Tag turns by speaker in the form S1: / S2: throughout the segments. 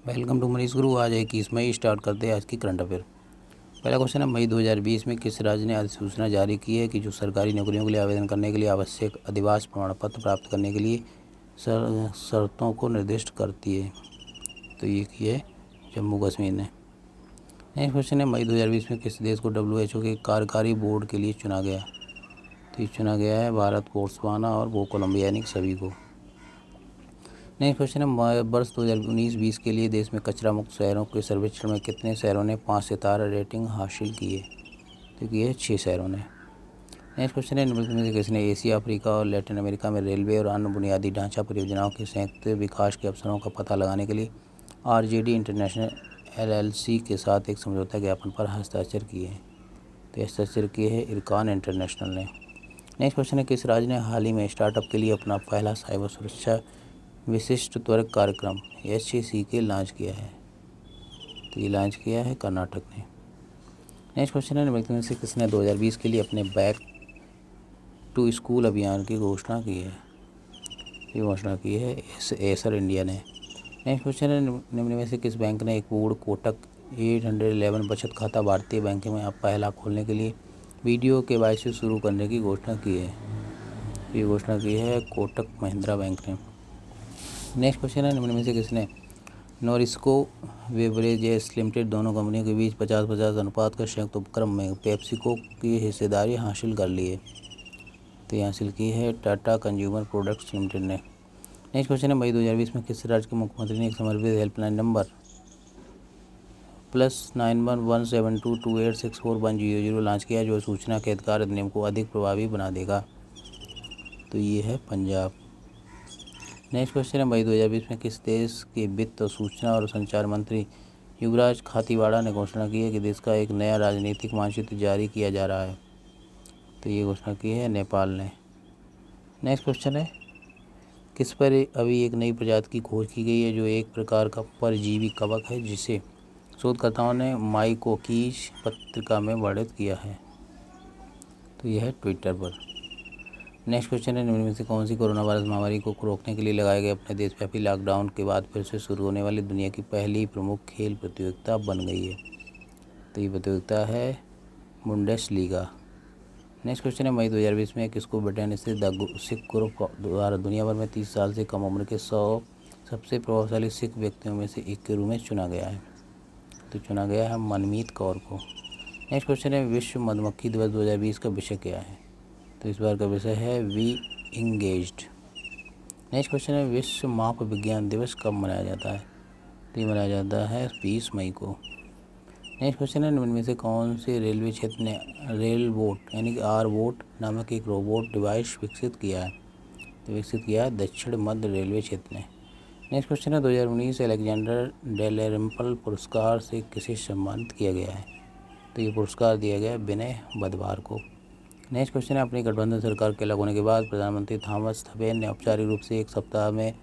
S1: Welcome to Manish गुरु। आज 21 मई start करते हैं आज की करंट अफेयर। पहला क्वेश्चन है, मई 2020 में किस राज्य ने अधिसूचना जारी की है कि जो सरकारी नौकरियों के लिए आवेदन करने के लिए आवश्यक अधिवास प्रमाण पत्र प्राप्त करने के लिए शर्तों को निर्दिष्ट करती है। तो ये की है जम्मू कश्मीर ने। नेक्स्ट क्वेश्चन है, मई 2020 में किस देश को WHO के कार्यकारी बोर्ड के लिए चुना गया। तो ये चुना गया है भारत, बोत्सवाना और कोलंबिया, यानी सभी को। नेक्स्ट क्वेश्चन है, वर्ष 2019-20 के लिए देश में कचरा मुक्त शहरों के सर्वेक्षण में कितने शहरों ने 5 सितारा रेटिंग हासिल की है। तो ये है 6 शहरों ने। नेक्स्ट क्वेश्चन है, निम्नलिखित में से किसने एशिया, अफ्रीका और लैटिन अमेरिका में रेलवे और अन्य बुनियादी ढांचा परियोजनाओं के संयुक्त विकास के अवसरों का पता लगाने के लिए RJD इंटरनेशनल LLC के साथ एक समझौता ज्ञापन पर हस्ताक्षर किए हैं। तो हस्ताक्षर किए हैं इरकान इंटरनेशनल ने। नेक्स्ट क्वेश्चन है, किस राज्य ने हाल ही में स्टार्टअप के लिए अपना पहला साइबर सुरक्षा विशिष्ट त्वरित कार्यक्रम HACK लॉन्च किया है। तो ये लॉन्च किया है कर्नाटक ने। नेक्स्ट क्वेश्चन है, निम्नलिखित में से किसने 2020 के लिए अपने बैक टू स्कूल अभियान की घोषणा की है। ये घोषणा की है एसर इंडिया ने। नेक्स्ट क्वेश्चन है, निम्न में से किस बैंक ने एक पूर्ण कोटक 811 बचत खाता भारतीय बैंक में अब पहला खोलने के लिए वीडियो KYC शुरू करने की घोषणा की है। ये घोषणा की है कोटक महिंद्रा बैंक ने। नेक्स्ट क्वेश्चन है, निम्न में से किसने नोरिस्को बेवरेजेस लिमिटेड दोनों कंपनियों के बीच 50-50 अनुपात का संयुक्त उपक्रम में पेप्सिको की हिस्सेदारी हासिल कर ली है। तो ये हासिल की है टाटा कंज्यूमर प्रोडक्ट्स लिमिटेड ने। नेक्स्ट क्वेश्चन है, मई 2020 में किस राज्य के मुख्यमंत्री ने एक समर्पित हेल्पलाइन नंबर +911722864100 लॉन्च किया जो सूचना के अधिकार अधिनियम को अधिक प्रभावी बना देगा। तो ये है पंजाब। नेक्स्ट क्वेश्चन है, मई 2020 में किस देश के वित्त और सूचना और संचार मंत्री युवराज खातीवाड़ा ने घोषणा की है कि देश का एक नया राजनीतिक मानचित्र जारी किया जा रहा है। तो ये घोषणा की है नेपाल ने। नेक्स्ट क्वेश्चन है, किस पर अभी एक नई प्रजाति की खोज की गई है जो एक प्रकार का परजीवी कवक है जिसे शोधकर्ताओं ने माइकोकीज पत्रिका में वर्णित किया है। तो यह है ट्विटर पर। नेक्स्ट क्वेश्चन है, निम्न में से कौन सी कोरोना वायरस महामारी को रोकने के लिए लगाए गए अपने देशव्यापी लॉकडाउन के बाद फिर से शुरू होने वाली दुनिया की पहली प्रमुख खेल प्रतियोगिता बन गई है। तो ये प्रतियोगिता है बुंडेसलीगा। नेक्स्ट क्वेश्चन है, मई 2020 में किसको ब्रिटेन स्थित द सिख ग्रुप द्वारा दुनिया भर में 30 साल से कम उम्र के 100 सबसे प्रभावशाली सिख व्यक्तियों में से एक के रूप में चुना गया है। तो चुना गया है मनमीत कौर को। नेक्स्ट क्वेश्चन है, विश्व मधुमक्खी दिवस 2020 का विषय क्या है। तो इस बार का विषय है वी इंगेज्ड। नेक्स्ट क्वेश्चन है, विश्व माप विज्ञान दिवस कब मनाया जाता है। तो ये मनाया जाता है 20 मई को। नेक्स्ट क्वेश्चन है, निम्न में से कौन से रेलवे क्षेत्र ने रेल बोट यानी कि R-बोट नामक एक रोबोट डिवाइस विकसित किया है। तो विकसित किया है दक्षिण मध्य रेलवे क्षेत्र ने। नेक्स्ट क्वेश्चन है, 2019 अलेक्जेंडर डेलरम्पल पुरस्कार से किसे सम्मानित किया गया है। तो ये पुरस्कार दिया गया विनय बदवार को। नेक्स्ट क्वेश्चन है, अपनी गठबंधन सरकार के अलग होने के बाद प्रधानमंत्री थॉमस थपेन ने औपचारिक रूप से एक सप्ताह में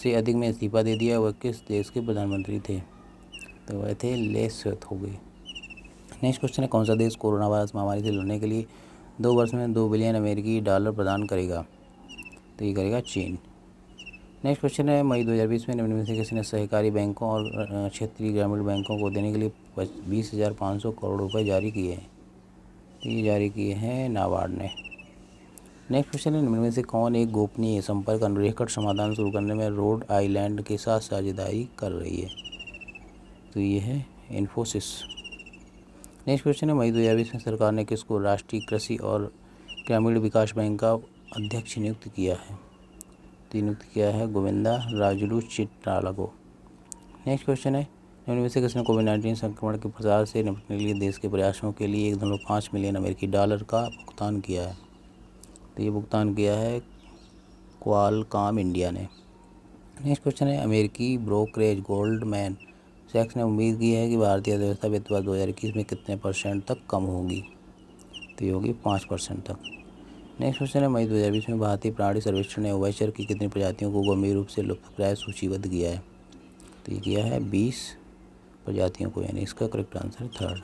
S1: से अधिक में इस्तीफा दे दिया। वह किस देश के प्रधानमंत्री थे। तो वह थे लेसोथो। नेक्स्ट क्वेश्चन है, कौन सा देश कोरोना वायरस महामारी से लड़ने के लिए 2 वर्ष में $2 बिलियन अमेरिकी डॉलर प्रदान करेगा। तो ये करेगा चीन। नेक्स्ट क्वेश्चन है, मई 2020 में निम्न में से किसी ने सहकारी बैंकों और क्षेत्रीय ग्रामीण बैंकों को देने के लिए 20,500 करोड़ रुपये जारी किए हैं। तो ये जारी किए हैं नाबार्ड ने। नेक्स्ट क्वेश्चन है, निम्न में से कौन एक गोपनीय संपर्क अनुरेखण समाधान शुरू करने में रोड आइलैंड के साथ साझेदारी कर रही है। तो ये है इन्फोसिस। नेक्स्ट क्वेश्चन है, मई 2020 में सरकार ने किसको राष्ट्रीय कृषि और ग्रामीण विकास बैंक का अध्यक्ष नियुक्त किया है। तो नियुक्त किया है गोविंदा राजुलू चिट्टाला को। नेक्स्ट क्वेश्चन है, निम्न में से किसने कोविड-19 संक्रमण के प्रसार से निपटने के लिए देश के प्रयासों के लिए 1.5 मिलियन अमेरिकी डॉलर का भुगतान किया है। तो ये भुगतान किया है क्वालकॉम इंडिया ने। नेक्स्ट क्वेश्चन है, अमेरिकी ब्रोकरेज गोल्डमैन सैक्स ने उम्मीद की है कि भारतीय अर्थव्यवस्था वित्त वर्ष 2021 में कितने % तक कम होगी। तो ये होगी 5% तक। नेक्स्ट क्वेश्चन है, मई 2020 में भारतीय प्राणी सर्वेक्षण ने उभयचर की कितनी प्रजातियों को गंभीर रूप से लुप्तप्राय सूचीबद्ध किया है। तो ये किया है 20 प्रजातियों को, यानी इसका करेक्ट आंसर 3rd।